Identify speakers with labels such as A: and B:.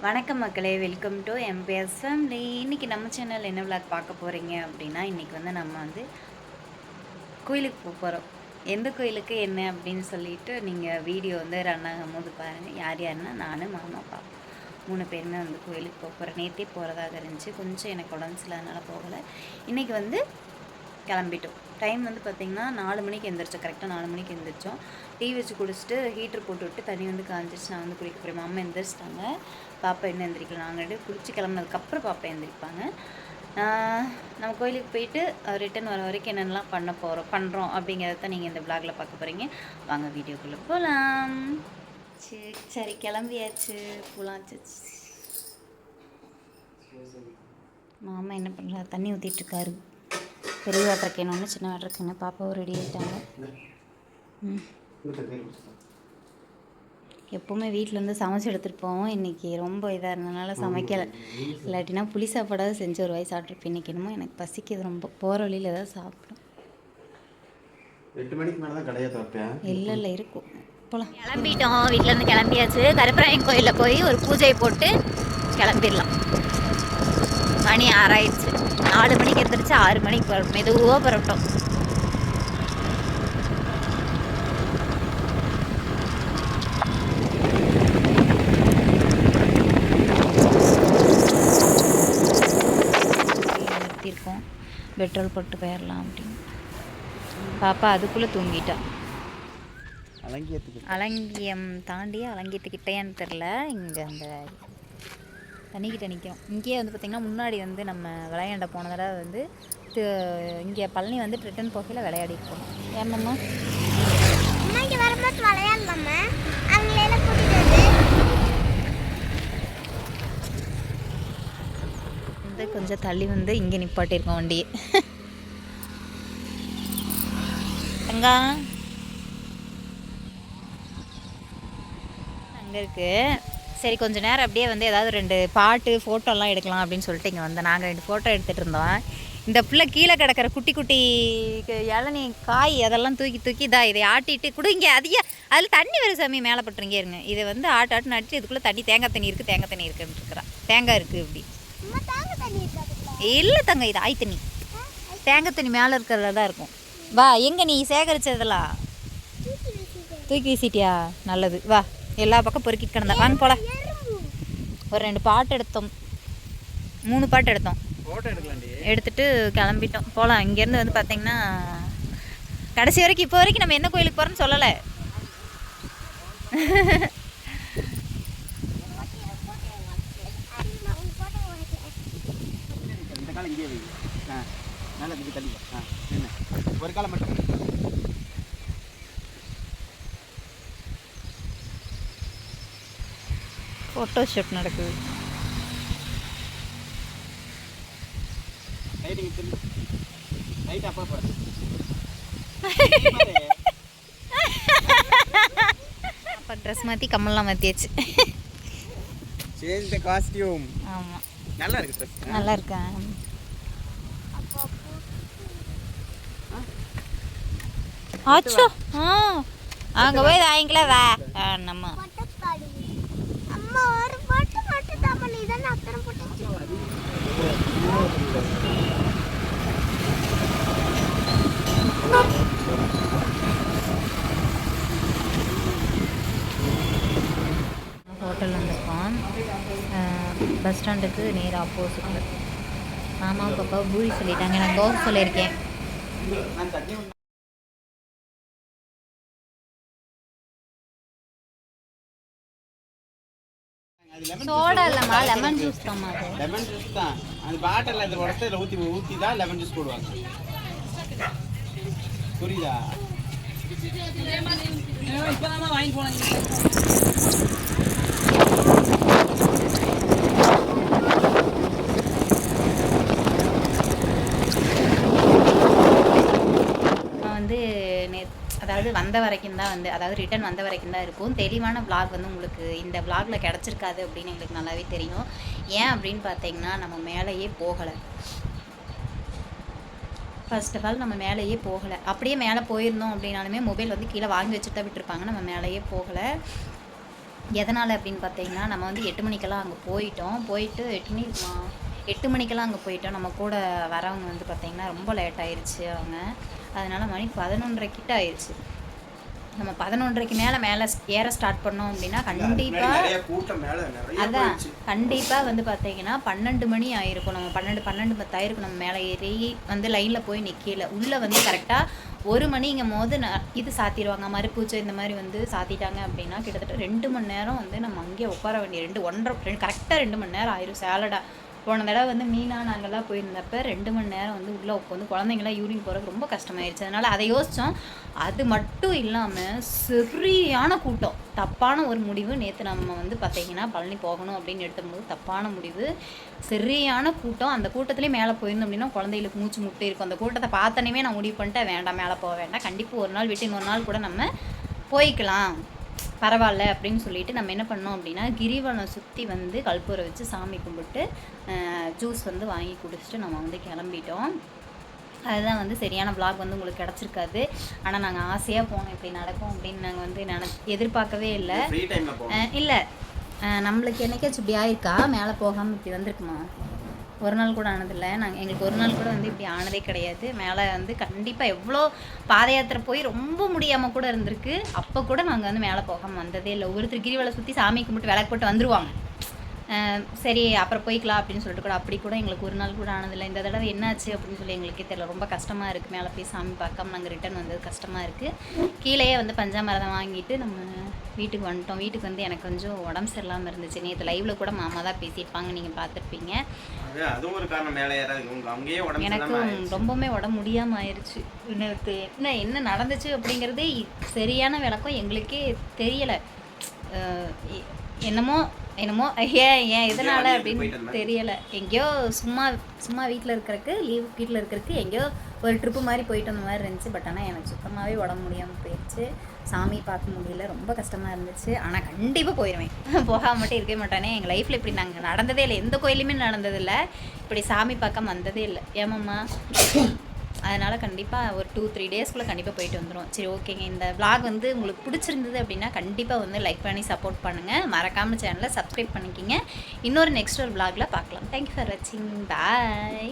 A: வணக்கம் மக்களே, welcome to MBS family. இன்றைக்கி நம்ம சேனல் என்ன விளாக் பார்க்க போகிறீங்க அப்படின்னா, இன்றைக்கி வந்து நம்ம வந்து கோயிலுக்கு போகிறோம். எந்த கோயிலுக்கு என்ன அப்படின்னு சொல்லிட்டு நீங்கள் வீடியோ வந்து ரன் ஆகும்போது பாருங்கள். யார் யாருன்னா நான், மாமா, அப்பா 3 பேருமே வந்து கோயிலுக்கு போகிறோம். நேற்றே போகிறதாக இருந்துச்சு, கொஞ்சம் எனக்கு உடம்பு சரியில்லாதனால போகலை. இன்றைக்கி வந்து கிளம்பிட்டோம். டைம் வந்து பார்த்திங்கன்னா 4 மணிக்கு எழுந்திரிச்சோம். கரெக்டாக 4 மணிக்கு எழுந்திரிச்சோம். டீ வச்சு குடிச்சிட்டு ஹீட்ரு போட்டு விட்டு தண்ணி வந்து காஞ்சிருச்சு. நான் வந்து குளிக்க போகிறேன். அம்மா எழுந்திரிச்சிட்டாங்க, பாப்பா இன்னும் எழுந்திரிக்கல. நாங்கள் குளிச்சு கிளம்புனதுக்கப்புறம் பாப்பா எழுந்திரிப்பாங்க. நம்ம கோயிலுக்கு போயிட்டு ரிட்டன் வர வரைக்கும் என்னென்னலாம் பண்ணுறோம் அப்படிங்கிறத தான் நீங்கள் இந்த விளாகில் பார்க்க போகிறீங்க. வாங்க வீடியோக்குள்ளே போகலாம். சரி கிளம்பியாச்சு, போகலாச்சு. மாமா என்ன பண்ணுறாரு, தண்ணி ஊற்றிட்டுருக்காரு. பெரிய வாட்டர் கேன் ஒன்று, சின்ன வாட்டர் கேனு. பாப்பாவும் ரெடி ஆகிட்டாங்க. எப்போவுமே வீட்டில் வந்து சமைச்சு எடுத்துகிட்டு போவோம். இன்றைக்கி ரொம்ப இதாக இருந்ததுனால சமைக்கலை. இல்லாட்டினா புளி சாப்பாடாவது செஞ்சு ஒரு வாய் சாப்பிட்ருப்பேன். இன்றைக்கி என்னமோ எனக்கு பசிக்குது ரொம்ப. போகிற வழியில் ஏதாவது சாப்பிடும்.
B: 8 மணிக்கு மேலே தான் கடையை திறப்பேன்.
A: இல்லை இருக்கும். போகலாம்.
C: கிளம்பிட்டோம். வீட்டிலேருந்து கிளம்பியாச்சு. கருப்பராயன் கோயிலில் போய் ஒரு பூஜை போட்டு கிளம்பிடலாம். மணி 6 ஆயிடுச்சு. 4 மணிக்கு எழுந்திரிச்சு 6 மணிக்கு போகிறோம். மெதுவாக புறப்பட்டோம்.
A: நிறுத்தியிருக்கோம், பெட்ரோல் போட்டு போயிடலாம் அப்படின்னு. பாப்பா அதுக்குள்ளே தூங்கிட்டா. அலங்கியம் தாண்டி அலங்கியத்துக்கிட்டேன்னு தெரில. இங்கே அந்த தண்ணிக்கிட்ட நிற்கும். இங்கேயே வந்து பார்த்திங்கன்னா முன்னாடி வந்து நம்ம விளையாண்ட போன தடவை வந்து இங்கே பழனி வந்து ரிட்டன் போகையில் விளையாடி போனோம். ஏமாம்மா
C: இங்கே வரும்போது விளையாடலாமா?
A: வந்து கொஞ்சம் தள்ளி வந்து இங்கே நிப்பாட்டியிருக்கோம் வண்டியை. அங்கே இருக்குது. சரி கொஞ்சம் நேரம் அப்படியே வந்து ஏதாவது 2 பாட்டு ஃபோட்டோலாம் எடுக்கலாம் அப்படின்னு சொல்லிட்டு இங்கே வந்தேன். நாங்கள் 2 ஃபோட்டோ எடுத்துகிட்டு இருந்தோம். இந்த பிள்ளை கீழே கிடக்கிற குட்டி குட்டி இளநீ காய் அதெல்லாம் தூக்கி இதை ஆட்டிட்டு கூட இங்கே அதில் தண்ணி வரும் சாமி, மேலே பட்டுருங்க இருங்க. இதை வந்து ஆட்டு நட்டு இதுக்குள்ளே தேங்காய் தண்ணி இருக்குன்னு இருக்கிறான். தேங்காய் இருக்குது இப்படி இல்லை தங்க, இது ஆய் தண்ணி. தேங்காய் தண்ணி மேலே இருக்கிறதா தான் இருக்கும். வா, எங்கே நீ சேகரிச்சதெல்லாம் தூக்கி வீசிட்டியா? நல்லது, வா. எல்லா பக்கம் பொறுக்கிட்டு கிடந்தா. வாங்க போல. ஒரு 2 பாட்டு எடுத்தோம், 3 பாட்டு எடுத்தோம். எடுத்துட்டு கிளம்பிட்டோம். போகலாம். இங்கேருந்து வந்து பார்த்தீங்கன்னா கடைசி வரைக்கும் இப்போ வரைக்கும் நம்ம என்ன கோயிலுக்கு போகிறோன்னு சொல்லலை.
B: ஒரு காலம் மட்டும்
A: ஃபோட்டோ ஷூட் நடக்குது. அப்போ ட்ரெஸ் மாற்றி கம்மல்லாம் மாற்றியாச்சு.
B: Change the costume.
A: ஆமாம்,
B: நல்லா இருக்கு ட்ரெஸ்.
A: நல்லா இருக்கா? ஆச்சோ, அங்கே போய் வாங்கிக்கல. வா நம்ம ஹோட்டல் வந்திருக்கோம். பஸ் ஸ்டாண்டுக்கு நேர் ஆப்போசிட்டில். மாமா பாப்பா பூரி சொல்லிட்டாங்க, நான் தோசை சொல்லியிருக்கேன். சோடா இல்லைம்மா, லெமன் ஜூஸ் தான்மா. அது
B: லெமன் ஜூஸ் தான். அந்த பாட்டில் இந்த உடத்துல ஊற்றி தான் லெமன் ஜூஸ் போடுவாங்க. புரியுதா? இப்போதான் வாங்கி போனாங்க. வந்து அதாவது வந்த வரைக்கும் தான் வந்து, அதாவது ரிட்டன் வந்த வரைக்கும் தான் இருக்கும். தெளிவான விளாக் வந்து உங்களுக்கு இந்த விளாகில் கிடச்சிருக்காது அப்படின்னு எங்களுக்கு நல்லாவே தெரியும். ஏன் அப்படின்னு பார்த்தீங்கன்னா, நம்ம மேலேயே போகலை. ஃபர்ஸ்ட் ஆஃப் ஆல் நம்ம மேலேயே போகலை. அப்படியே மேலே போயிருந்தோம் அப்படின்னாலுமே மொபைல் வந்து கீழே வாங்கி வச்சுட்டு தான் விட்டுருப்பாங்க. நம்ம மேலேயே போகலை. எதனால் அப்படின்னு பார்த்தீங்கன்னா நம்ம வந்து 8 மணிக்கெல்லாம் அங்கே போயிட்டோம். போயிட்டு 8 மணிக்கெல்லாம் அங்கே போயிட்டோம். நம்ம கூட வரவங்க வந்து பார்த்தீங்கன்னா ரொம்ப லேட் ஆயிடுச்சு அவங்க. அதனால் மணி 11:30 கிட்ட ஆயிடுச்சு. நம்ம 11:30க்கு மேலே ஏற ஸ்டார்ட் பண்ணோம் அப்படின்னா கண்டிப்பாக வந்து பார்த்தீங்கன்னா 12 மணி ஆயிருக்கும். நம்ம 12:10 ஆயிருக்கும் நம்ம மேலே ஏறி வந்து லைனில் போய் நிற்கல. உள்ளே வந்து கரெக்டாக 1 மணிங்கும் போது இது சாத்திடுவாங்க, மறுபூச்சை இந்த மாதிரி வந்து சாத்திட்டாங்க அப்படின்னா கிட்டத்தட்ட 2 மணி நேரம் வந்து நம்ம அங்கேயே உட்கார வேண்டிய 1.5 கரெக்டாக 2 மணி நேரம் ஆயிரும். சேலடா போன தடவை வந்து மீனா நாங்கள்லாம் போயிருந்தப்ப 2 மணி நேரம் வந்து உள்ளே உட்காந்து குழந்தைங்களாம் யூரின் போகிறதுக்கு ரொம்ப கஷ்டமாயிருச்சு. அதனால் அதை யோசித்தோம். அது மட்டும் இல்லாமல் சரியான கூட்டம். தப்பான ஒரு முடிவு. நேற்று நம்ம வந்து பார்த்தீங்கன்னா பழனி போகணும் அப்படின்னு எடுத்தும்போது தப்பான முடிவு. சரியான கூட்டம். அந்த கூட்டத்துலேயே மேலே போயிருந்தோம் அப்படின்னா குழந்தைகளுக்கு மூச்சு முட்டை இருக்கும். அந்த கூட்டத்தை பார்த்தனவே நான் முடிவு பண்ணிட்டேன், வேண்டாம் மேலே போக வேண்டாம், கண்டிப்பாக ஒரு நாள் விட்டு இன்னொரு நாள் கூட நம்ம போய்க்கலாம், பரவாயில்ல அப்படின்னு சொல்லிட்டு நம்ம என்ன பண்ணோம் அப்படின்னா கிரிவலம் சுற்றி வந்து கற்பூரை வச்சு சாமி கும்பிட்டு ஜூஸ் வந்து வாங்கி குடிச்சிட்டு நம்ம வந்து கிளம்பிட்டோம். அதுதான் வந்து சரியான விளாக் வந்து உங்களுக்கு கிடச்சிருக்காது. ஆனால் நாங்கள் ஆசையாக போனோம் இப்படி நடக்கும் அப்படின்னு நாங்கள் வந்து எதிர்பார்க்கவே இல்லை. இல்லை நம்மளுக்கு என்னைக்காச்சும் இப்படி ஆயிருக்கா மேலே போகாமல் இப்படி வந்திருக்குமா? ஒரு நாள் கூட ஆனதில்லை. எங்களுக்கு ஒரு நாள் கூட வந்து இப்படி ஆனதே கிடையாது. மேலே வந்து கண்டிப்பாக எவ்வளோ பாத யாத்திரை போய் ரொம்ப முடியாமல் கூட இருந்திருக்கு. அப்போ கூட நாங்கள் வந்து மேலே போகாமல் வந்ததே இல்லை. ஒவ்வொருத்தர் கிரிவலை சுற்றி சாமி கும்பிட்டு விளக்கு போட்டு வந்துருவாங்க. சரி அப்புறம் போய்க்கலாம் அப்படின்னு சொல்லிட்டு கூட அப்படி கூட எங்களுக்கு ஒரு நாள் கூட ஆனதில்லை. இந்த தடவை என்னாச்சு அப்படின்னு சொல்லி எங்களுக்கே தெரியல. ரொம்ப கஷ்டமாக இருக்குது. மேலே போய் சாமி பார்க்காம நாங்கள் ரிட்டர்ன் வந்தது கஷ்டமாக இருக்குது. கீழேயே வந்து பஞ்சாமிரதம் வாங்கிட்டு நம்ம வீட்டுக்கு வந்துட்டோம். வீட்டுக்கு வந்து எனக்கு கொஞ்சம் உடம்பு சரியில்லாமல் இருந்துச்சு. நேற்று லைவில் கூட மாமா தான் பேசியிருப்பாங்க, நீங்கள் பார்த்துருப்பீங்க. எனக்கு ரொம்பவுமே உடம்பு முடியாமல் ஆயிடுச்சு. எனக்கு என்ன நடந்துச்சு அப்படிங்கிறதே சரியான விளக்கம் எங்களுக்கே தெரியலை. என்னமோ ஏன் எதனால் அப்படின்னு தெரியலை. எங்கேயோ சும்மா வீட்டில் இருக்கிறதுக்கு எங்கேயோ ஒரு ட்ரிப்பு மாதிரி போயிட்டு வந்த மாதிரி இருந்துச்சு. பட் ஆனால் எனக்கு சுத்தமாகவே உடம்பு முடியாமல் போயிடுச்சு. சாமி பார்க்க முடியல, ரொம்ப கஷ்டமாக இருந்துச்சு. ஆனால் கண்டிப்பாக போயிடுவேன், போகாமல் மட்டும் இருக்கவே மாட்டானே. எங்கள் லைஃப்பில் இப்படி நாங்கள் நடந்ததே இல்லை, எந்த கோயிலுமே நடந்ததில்லை, இப்படி சாமி பார்க்க வந்ததே இல்லை. ஏமாம்மா? அதனால் கண்டிப்பாக ஒரு 2-3 டேஸ்க்குள்ளே கண்டிப்பாக போயிட்டு வந்துடும். சரி ஓகேங்க. இந்த விளாக் வந்து உங்களுக்கு பிடிச்சிருந்தது அப்படின்னா கண்டிப்பாக வந்து லைக் பண்ணி சப்போர்ட் பண்ணுங்கள். மறக்காமல் சேனலை சப்ஸ்கிரைப் பண்ணிக்கிங்க. இன்னொரு நெக்ஸ்ட் ஒரு விளாகில் பார்க்கலாம். தேங்க்யூ ஃபார் வாட்சிங். பாய்.